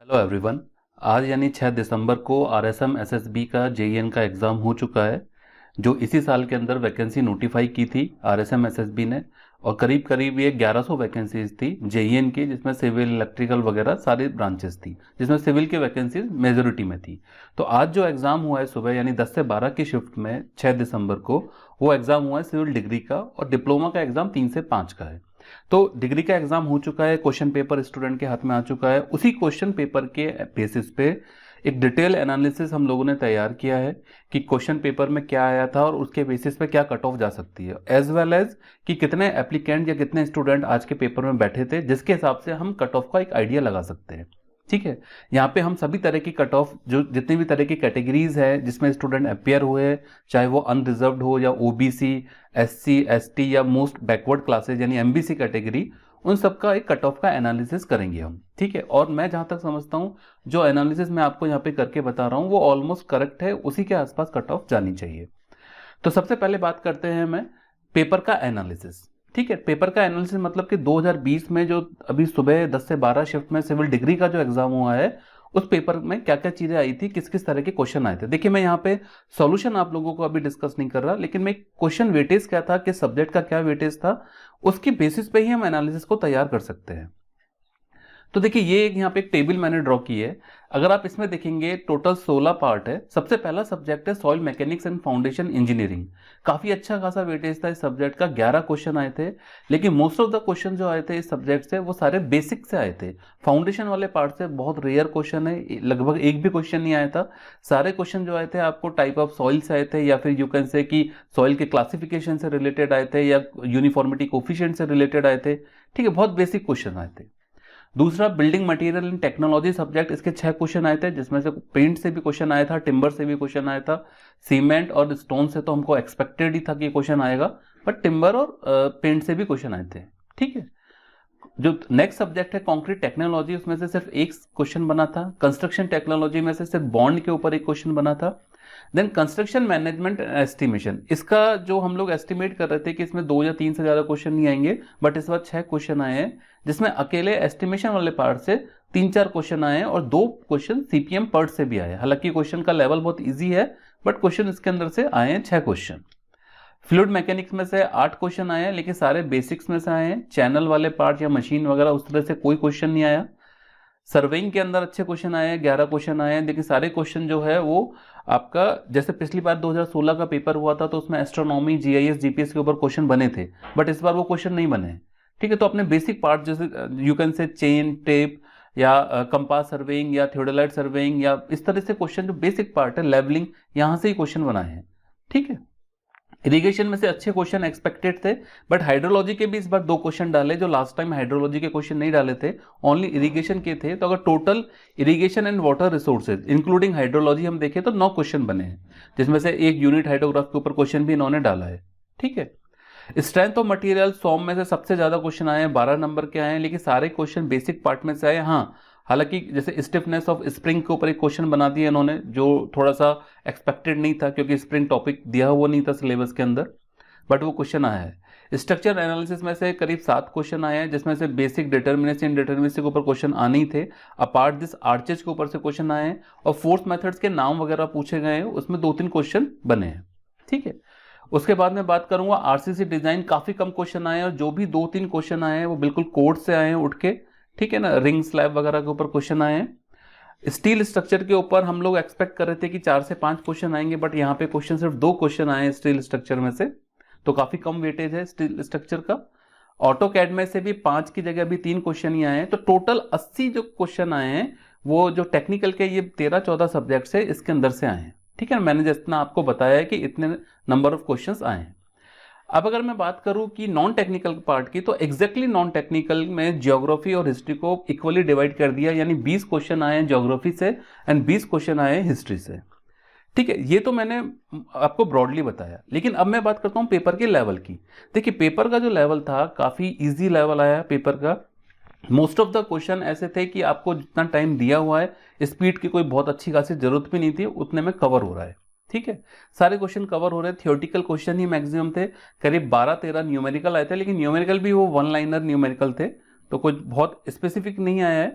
Hello everyone. आज यानी 6 दिसंबर को आरएसएम एसएसबी का जेईएन का एग्ज़ाम हो चुका है, जो इसी साल के अंदर वैकेंसी नोटिफाई की थी आरएसएम एसएसबी ने। और करीब करीब ये 1100 वैकेंसीज थी जेईएन की, जिसमें सिविल इलेक्ट्रिकल वगैरह सारी ब्रांचेस थी, जिसमें सिविल की वैकेंसीज मेजोरिटी में थी। तो आज जो एग्ज़ाम हुआ है सुबह यानी 10 से 12 की शिफ्ट में 6 दिसंबर को, वो एग्ज़ाम हुआ है सिविल डिग्री का, और डिप्लोमा का एग्ज़ाम 3 से 5 का है। तो डिग्री का एग्जाम हो चुका है, क्वेश्चन पेपर स्टूडेंट के हाथ में आ चुका है। उसी क्वेश्चन पेपर के बेसिस पे एक डिटेल एनालिसिस हम लोगों ने तैयार किया है कि क्वेश्चन पेपर में क्या आया था और उसके बेसिस पे क्या कट ऑफ जा सकती है, एज वेल एज कि कितने एप्लीकेंट या कितने स्टूडेंट आज के पेपर में बैठे थे, जिसके हिसाब से हम कट ऑफ का एक आइडिया लगा सकते हैं। ठीक है, यहाँ पे हम सभी तरह की कट ऑफ, जो जितनी भी तरह की कैटेगरीज है जिसमें स्टूडेंट अपेयर हुए, चाहे वो अनरिजर्व्ड हो या ओबीसी, एससी, एसटी या मोस्ट बैकवर्ड क्लासेज यानी एमबीसी कैटेगरी, उन सबका एक कट ऑफ का एनालिसिस करेंगे हम। ठीक है, और मैं जहां तक समझता हूं जो एनालिसिस मैं आपको यहाँ पे करके बता रहा हूं वो ऑलमोस्ट करेक्ट है, उसी के आसपास कट ऑफ जानी चाहिए। तो सबसे पहले बात करते हैं मैं पेपर का एनालिसिस। ठीक है, पेपर का एनालिसिस मतलब कि 2020 में जो अभी सुबह 10 से 12 शिफ्ट में सिविल डिग्री का जो एग्जाम हुआ है, उस पेपर में क्या क्या चीजें आई थी, किस किस तरह के क्वेश्चन आए थे। देखिए, मैं यहाँ पे सॉल्यूशन आप लोगों को अभी डिस्कस नहीं कर रहा, लेकिन मैं क्वेश्चन वेटेज क्या था, किस सब्जेक्ट का क्या वेटेज था, उसकी बेसिस पे ही हम एनालिसिस को तैयार कर सकते हैं। तो देखिए, ये एक यहाँ पे एक टेबल मैंने ड्रॉ की है। अगर आप इसमें देखेंगे टोटल 16 पार्ट है। सबसे पहला सब्जेक्ट है soil mechanics and foundation engineering. काफी अच्छा खासा वेटेज था इस सब्जेक्ट का, 11 क्वेश्चन आए थे। लेकिन मोस्ट ऑफ द क्वेश्चन जो आए थे इस सब्जेक्ट से वो सारे बेसिक से आए थे। फाउंडेशन वाले पार्ट से बहुत रेयर क्वेश्चन है, लगभग एक भी क्वेश्चन नहीं आया था। सारे क्वेश्चन जो आए थे आपको टाइप ऑफ सॉइल से आए थे, या फिर यू कैन से कि सॉइल के क्लासिफिकेशन से रिलेटेड आए थे, या यूनिफॉर्मिटी कोफिशिएंट से रिलेटेड आए थे। ठीक है, बहुत बेसिक क्वेश्चन आए थे। दूसरा building material and technology subject, इसके 6 क्वेश्चन आए थे, जिसमें से पेंट से भी क्वेश्चन आया था, टिम्बर से भी क्वेश्चन आया था। सीमेंट और स्टोन से तो हमको एक्सपेक्टेड ही था कि क्वेश्चन आएगा, बट टिम्बर और पेंट से भी क्वेश्चन आए थे। ठीक है, जो नेक्स्ट सब्जेक्ट है कंक्रीट टेक्नोलॉजी, उसमें से सिर्फ एक क्वेश्चन बना था। कंस्ट्रक्शन टेक्नोलॉजी में से सिर्फ बॉन्ड के ऊपर एक क्वेश्चन बना था। देन कंस्ट्रक्शन मैनेजमेंट एस्टिमेशन, इसका जो हम लोग एस्टिमेट कर रहे थे कि इसमें 2 या 3 से ज्यादा क्वेश्चन नहीं आएंगे, बट इस बार 6 क्वेश्चन आए हैं, जिसमें अकेले एस्टिमेशन वाले पार्ट से 3-4 क्वेश्चन आए हैं और 2 क्वेश्चन सीपीएम पार्ट से भी आए हैं। हालांकि क्वेश्चन का लेवल बहुत ईजी है, बट क्वेश्चन इसके अंदर से आए हैं 6 क्वेश्चन। फ्लूइड मैकेनिक्स में से 8 क्वेश्चन आए हैं, लेकिन सारे बेसिक्स में से आए हैं। चैनल वाले पार्ट या मशीन वगैरह उस तरह से कोई क्वेश्चन नहीं आया। सर्वेइंग के अंदर अच्छे क्वेश्चन आए हैं, 11 क्वेश्चन आए हैं, लेकिन सारे क्वेश्चन जो है वो आपका, जैसे पिछली बार 2016 का पेपर हुआ था तो उसमें एस्ट्रोनॉमी, जीआईएस, जीपीएस के ऊपर क्वेश्चन बने थे, बट इस बार वो क्वेश्चन नहीं बने। ठीक है, तो अपने बेसिक पार्ट जैसे you can say chain, tape या कंपास सर्वेइंग या थियोडोलाइट सर्वेइंग, या इस तरह से क्वेश्चन जो बेसिक पार्ट है, लेवलिंग, यहां से ही क्वेश्चन बनाए हैं। ठीक है, इरिगेशन में से अच्छे क्वेश्चन एक्सपेक्टेड थे, बट हाइड्रोलॉजी के भी इस बार 2 क्वेश्चन डाले, जो लास्ट टाइम हाइड्रोलॉजी के क्वेश्चन नहीं डाले थे, ओनली इरिगेशन के थे। तो अगर total irrigation and water resources including hydrology हम देखें तो 9 क्वेश्चन बने हैं, जिसमें से एक यूनिट हाइड्रोग्राफ के ऊपर क्वेश्चन भी इन्होंने डाला है। ठीक है, स्ट्रेंथ ऑफ मटेरियल सॉम में से सबसे ज्यादा क्वेश्चन आए हैं, 12 नंबर के आए हैं, लेकिन सारे क्वेश्चन बेसिक पार्ट में से आए। हाँ, हालांकि जैसे स्टिफनेस ऑफ स्प्रिंग के ऊपर एक क्वेश्चन बना दिया इन्होंने, जो थोड़ा सा एक्सपेक्टेड नहीं था, क्योंकि स्प्रिंग टॉपिक दिया हुआ नहीं था सिलेबस के अंदर, बट वो क्वेश्चन आया है। स्ट्रक्चर एनालिसिस में से करीब 7 क्वेश्चन आए हैं, जिसमें से बेसिक डिटर्मिनेशन के ऊपर क्वेश्चन आने ही थे। अपार्ट दिस आर्चेज के ऊपर से क्वेश्चन आए हैं, और फोर्स मेथड्स के नाम वगैरह पूछे गए हैं, उसमें 2-3 क्वेश्चन बने हैं। ठीक है, उसके बाद मैं बात करूंगा आरसीसी डिजाइन, काफी कम क्वेश्चन आए हैं, और जो भी 2-3 क्वेश्चन आए हैं वो बिल्कुल कोड से आए हैं उठ के। ठीक है ना, रिंग स्लैब वगैरह के ऊपर क्वेश्चन आए हैं। स्टील स्ट्रक्चर के ऊपर हम लोग एक्सपेक्ट कर रहे थे कि 4 से 5 क्वेश्चन आएंगे, बट यहाँ पे क्वेश्चन सिर्फ 2 क्वेश्चन आए हैं स्टील स्ट्रक्चर में से, तो काफी कम वेटेज है स्टील स्ट्रक्चर का। ऑटो कैड में से भी 5 की जगह भी 3 क्वेश्चन ही आए हैं, तो टोटल 80 जो क्वेश्चन आए हैं वो जो टेक्निकल के ये 13-14 सब्जेक्ट है इसके अंदर से आए हैं। ठीक है, मैंने जितना आपको बताया है कि इतने नंबर ऑफ क्वेश्चंस आए हैं। अब अगर मैं बात करूं कि नॉन टेक्निकल पार्ट की, तो एग्जैक्टली नॉन टेक्निकल में ज्योग्राफी और हिस्ट्री को इक्वली डिवाइड कर दिया, यानी 20 क्वेश्चन आए हैं ज्योग्राफी से एंड 20 क्वेश्चन आए हैं हिस्ट्री से। ठीक है, ये तो मैंने आपको ब्रॉडली बताया, लेकिन अब मैं बात करता हूं पेपर के लेवल की। देखिए, पेपर का जो लेवल था काफी इजी लेवल आया पेपर का। मोस्ट ऑफ द क्वेश्चन ऐसे थे कि आपको जितना टाइम दिया हुआ है, स्पीड की कोई बहुत अच्छी खासी जरूरत भी नहीं थी, उतने में कवर हो रहा है। ठीक है, सारे क्वेश्चन कवर हो रहे हैं। थियोरेटिकल क्वेश्चन ही मैक्सिमम थे, करीब 12-13 न्यूमेरिकल आए थे, लेकिन न्यूमेरिकल भी वो 1 लाइनर न्यूमेरिकल थे, तो कुछ बहुत स्पेसिफिक नहीं आया है।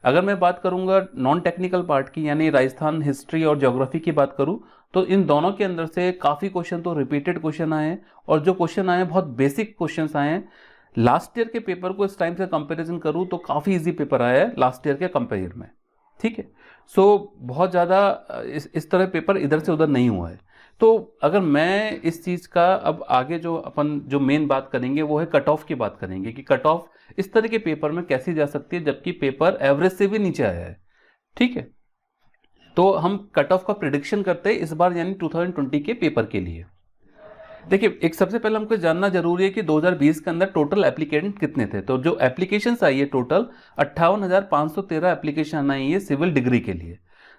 अगर मैं बात करूंगा नॉन टेक्निकल पार्ट की, यानी राजस्थान हिस्ट्री और ज्योग्राफी की बात करूं, तो इन दोनों के अंदर से काफ़ी क्वेश्चन तो रिपीटेड क्वेश्चन आए हैं, और जो क्वेश्चन आए हैं बहुत बेसिक क्वेश्चन आए हैं। लास्ट ईयर के पेपर को इस टाइम से कंपैरिजन करूं तो काफ़ी इजी पेपर आया है लास्ट ईयर के कंपेयर में। ठीक है, सो बहुत ज़्यादा इस तरह पेपर इधर से उधर नहीं हुआ है। तो अगर मैं इस चीज़ का अब आगे जो अपन जो मेन बात करेंगे वो है कट ऑफ की बात करेंगे, कि कट ऑफ इस तरह के पेपर में कैसी जा सकती है जबकि पेपर एवरेज से भी नीचे आया है। ठीक है, तो हम कट ऑफ का प्रिडिक्शन करते हैं इस बार यानी 2020 के पेपर के लिए। देखिए, एक सबसे पहले हमको जानना जरूरी है कि 2020 के अंदर टोटल एप्लीकेंट कितने थे। तो जो एप्लीकेशंस आई है टोटल 58,513 एप्लीकेशन आई है सिविल डिग्री के लिए,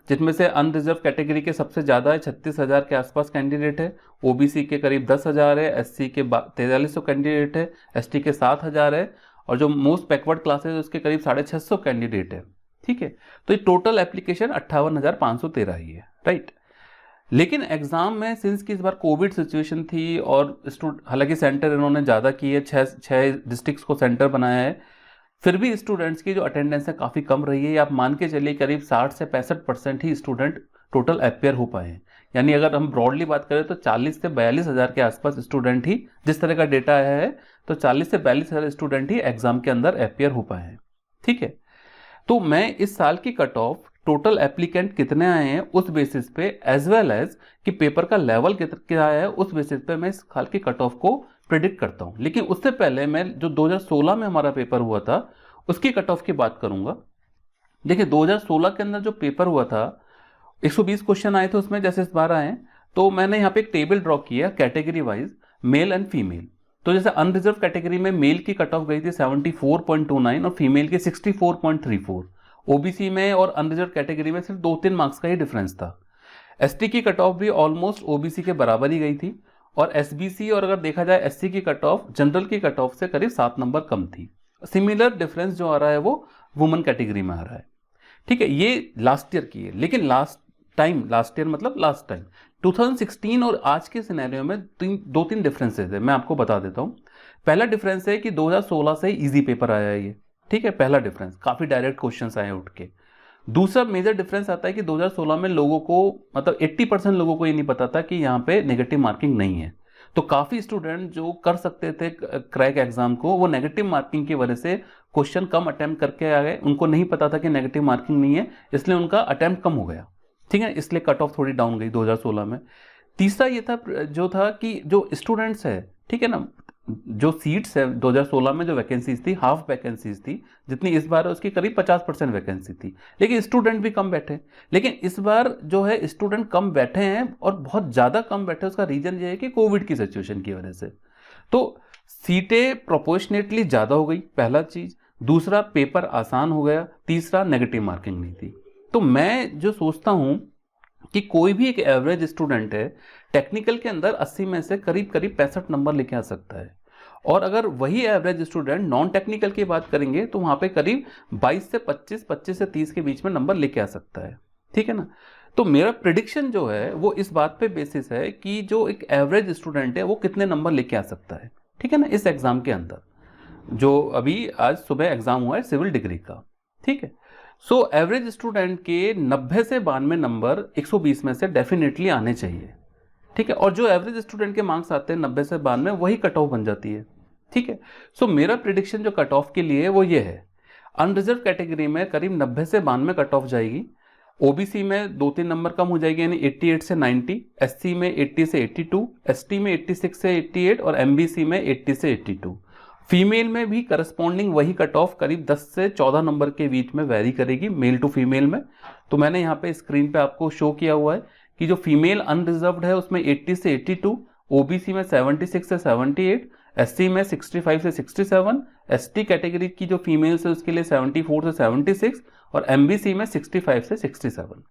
जिसमें से अनरिजर्व कैटेगरी के सबसे ज़्यादा है, 36,000 के आसपास कैंडिडेट है, ओबीसी के करीब 10,000 है, एससी के 4300 कैंडिडेट है, एसटी के 7,000 है, और जो मोस्ट बैकवर्ड क्लासेज उसके करीब 650 कैंडिडेट है। ठीक है, तो ये टोटल एप्लीकेशन 58,513 ही है, राइट। लेकिन एग्जाम में सिंस की इस बार कोविड सिचुएशन थी और हालांकि सेंटर इन्होंने ज़्यादा की है, छः डिस्ट्रिक्ट्स को सेंटर बनाया है, फिर भी स्टूडेंट्स की जो अटेंडेंस है काफ़ी कम रही है। आप मान के चलिए करीब 60 से 65% ही स्टूडेंट टोटल अपेयर हो पाए हैं। यानी अगर हम ब्रॉडली बात करें तो 40 से 42,000 के आसपास स्टूडेंट ही, जिस तरह का डेटा आया है, तो 40 से 42,000 स्टूडेंट ही एग्जाम के अंदर अपेयर हो पाए हैं। ठीक है, तो मैं इस साल की कट ऑफ टोटल एप्लीकेंट कितने आए हैं उस बेसिस पे, एज वेल एज कि पेपर का लेवल क्या आया है उस बेसिस पे मैं इस साल की कट ऑफ को प्रिडिक्ट करता हूं। लेकिन उससे पहले मैं जो 2016 में हमारा पेपर हुआ था उसकी कट ऑफ की बात करूंगा। देखिए, 2016 के अंदर जो पेपर हुआ था 120 क्वेश्चन आए थे उसमें, जैसे इस बार आए, तो मैंने यहाँ पे एक टेबल ड्रॉ किया category wise, male and female. तो जैसे अनरिजर्व कैटेगरी में मेल की कट ऑफ गई थी 74.29 और फीमेल की 64.34। ओबीसी में और अनरिजर्व कैटेगरी में सिर्फ 2-3 मार्क्स का ही डिफरेंस था। एसटी की कट ऑफ भी ऑलमोस्ट ओबीसी के बराबर ही गई थी, और एसबीसी और अगर देखा जाए एससी की कट ऑफ जनरल की कट ऑफ से करीब 7 नंबर कम थी। सिमिलर डिफरेंस जो आ रहा है वो वुमेन कैटेगरी में आ रहा है। ठीक है, ये लास्ट ईयर की है। लेकिन लास्ट ईयर मतलब लास्ट टाइम 2016 और आज के सिनेरियो में 2-3 डिफरेंसेस है, मैं आपको बता देता हूँ। पहला डिफरेंस है कि 2016 से इजी पेपर आया है ये। ठीक है, पहला डिफरेंस, काफ़ी डायरेक्ट क्वेश्चंस आए उठ के। दूसरा मेजर डिफरेंस आता है कि 2016 में लोगों को, मतलब 80% लोगों को ये नहीं पता था कि यहाँ पे नेगेटिव मार्किंग नहीं है। तो काफ़ी स्टूडेंट जो कर सकते थे क्रैक एग्जाम को, वो नेगेटिव मार्किंग की वजह से क्वेश्चन कम अटेम्प्ट करके आ गए। उनको नहीं पता था कि नेगेटिव मार्किंग नहीं है, इसलिए उनका अटेम्प्ट कम हो गया। ठीक है, इसलिए कट ऑफ थोड़ी डाउन गई 2016 में। तीसरा ये था जो था कि जो स्टूडेंट्स है, ठीक है ना, जो सीट्स है 2016 में जो वैकेंसीज थी, हाफ वैकेंसीज थी, जितनी इस बार है उसकी करीब 50% वैकेंसी थी, लेकिन स्टूडेंट भी कम बैठे। लेकिन इस बार जो है स्टूडेंट कम बैठे हैं, और बहुत ज़्यादा कम बैठे, उसका रीजन ये है कि कोविड की सिचुएशन की वजह से। तो सीटें प्रोपोर्शनेटली ज़्यादा हो गई, पहला चीज़। दूसरा, पेपर आसान हो गया। तीसरा, नेगेटिव मार्किंग नहीं थी। तो मैं जो सोचता हूँ कि कोई भी एक एवरेज स्टूडेंट है, टेक्निकल के अंदर 80 में से करीब करीब 65 नंबर लेके आ सकता है। और अगर वही एवरेज स्टूडेंट नॉन टेक्निकल की बात करेंगे तो वहाँ पे करीब 22 से 25, 25 से 30 के बीच में नंबर लेके आ सकता है। ठीक है ना, तो मेरा प्रिडिक्शन जो है वो इस बात पे बेसिस है कि जो एक एवरेज स्टूडेंट है वो कितने नंबर लेके आ सकता है। ठीक है ना, इस एग्जाम के अंदर जो अभी आज सुबह एग्जाम हुआ है सिविल डिग्री का। ठीक है, सो एवरेज स्टूडेंट के 90 से 92 नंबर 120 में से डेफिनेटली आने चाहिए। ठीक है, और जो एवरेज स्टूडेंट के मार्क्स आते हैं 90 से 92, वही कट ऑफ बन जाती है। ठीक है, सो मेरा प्रिडिक्शन जो कट ऑफ के लिए है वो ये है, अनरिजर्व कैटेगरी में करीब 90 से 92 कट ऑफ जाएगी, ओबीसी में 2-3 नंबर कम हो जाएगी यानी 88 से 90, एससी में 80 से 82, एसटी में 86 से 88 और एमबीसी में 80 से 82। फीमेल में भी करस्पॉन्डिंग वही कट ऑफ करीब 10 से 14 नंबर के बीच में वेरी करेगी, मेल टू फीमेल में। तो मैंने यहाँ पे स्क्रीन पे आपको शो किया हुआ है कि जो फीमेल अनरिजर्व्ड है उसमें 80 से 82, ओबीसी में 76 से 78, एससी में 65 से 67, एसटी कैटेगरी की जो फीमेल्स है उसके लिए 74 से 76 और एमबीसी में 65 से 67।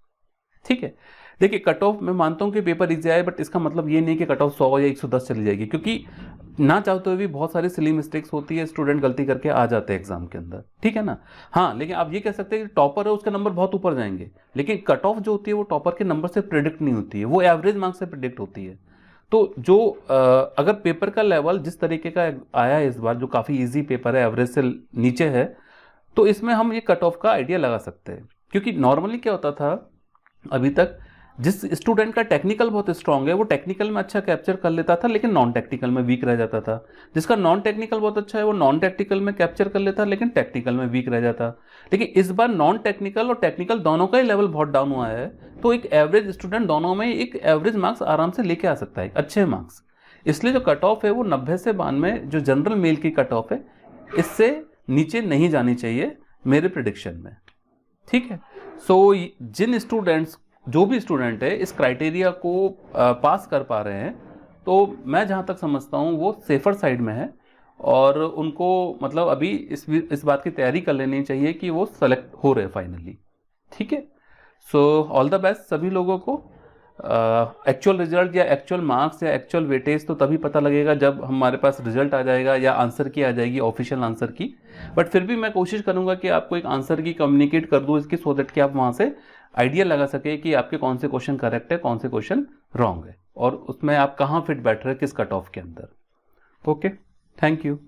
ठीक है, देखिए कट ऑफ मैं मानता हूं कि पेपर इजी आए, बट इसका मतलब ये नहीं कि कट ऑफ 100 या 110 चली जाएगी, क्योंकि ना चाहते हुए भी बहुत सारी सिली मिस्टेक्स होती है, स्टूडेंट गलती करके आ जाते हैं एग्जाम के अंदर। ठीक है ना, हाँ, लेकिन आप ये कह सकते हैं कि टॉपर है उसके नंबर बहुत ऊपर जाएंगे, लेकिन कट ऑफ जो होती है वो टॉपर के नंबर से प्रिडिक्ट नहीं होती है, वो एवरेज मार्क्स से प्रिडिक्ट होती है। तो जो अगर पेपर का लेवल जिस तरीके का आया है इस बार, जो काफ़ी इजी पेपर है, एवरेज से नीचे है, तो इसमें हम ये कट ऑफ का आइडिया लगा सकते हैं, क्योंकि नॉर्मली क्या होता था अभी तक, जिस स्टूडेंट का टेक्निकल बहुत स्ट्रांग है वो टेक्निकल में अच्छा कैप्चर कर लेता था लेकिन नॉन टेक्निकल में वीक रह जाता था, जिसका नॉन टेक्निकल बहुत अच्छा है वो नॉन टेक्निकल में कैप्चर कर लेता लेकिन टेक्निकल में वीक रह जाता। लेकिन इस बार नॉन टेक्निकल और टेक्निकल दोनों का ही लेवल बहुत डाउन हुआ है, तो एक एवरेज स्टूडेंट दोनों में एक एवरेज मार्क्स आराम से लेके आ सकता है, अच्छे मार्क्स। इसलिए जो कट ऑफ है वो 90 से 92 जो जनरल मेल की कट ऑफ है, इससे नीचे नहीं जानी चाहिए मेरे प्रिडिक्शन में। ठीक है। सो जिन स्टूडेंट्स, जो भी स्टूडेंट है इस क्राइटेरिया को पास कर पा रहे हैं, तो मैं जहाँ तक समझता हूँ वो सेफर साइड में है, और उनको मतलब अभी इस बात की तैयारी कर लेनी चाहिए कि वो सेलेक्ट हो रहे फाइनली। ठीक है। सो ऑल द बेस्ट सभी लोगों को। एक्चुअल रिजल्ट या एक्चुअल मार्क्स या एक्चुअल वेटेज तो तभी पता लगेगा जब हमारे पास रिजल्ट आ जाएगा या आंसर की आ जाएगी, ऑफिशियल आंसर की। बट फिर भी मैं कोशिश करूंगा कि आपको एक आंसर की कम्युनिकेट कर दूं इसकी, सो दैट कि आप वहां से आइडिया लगा सके कि आपके कौन से क्वेश्चन करेक्ट है, कौन से क्वेश्चन रॉन्ग है, और उसमें आप कहाँ फिट बैठ रहे हैं, किस कट ऑफ के अंदर। Okay, thank you.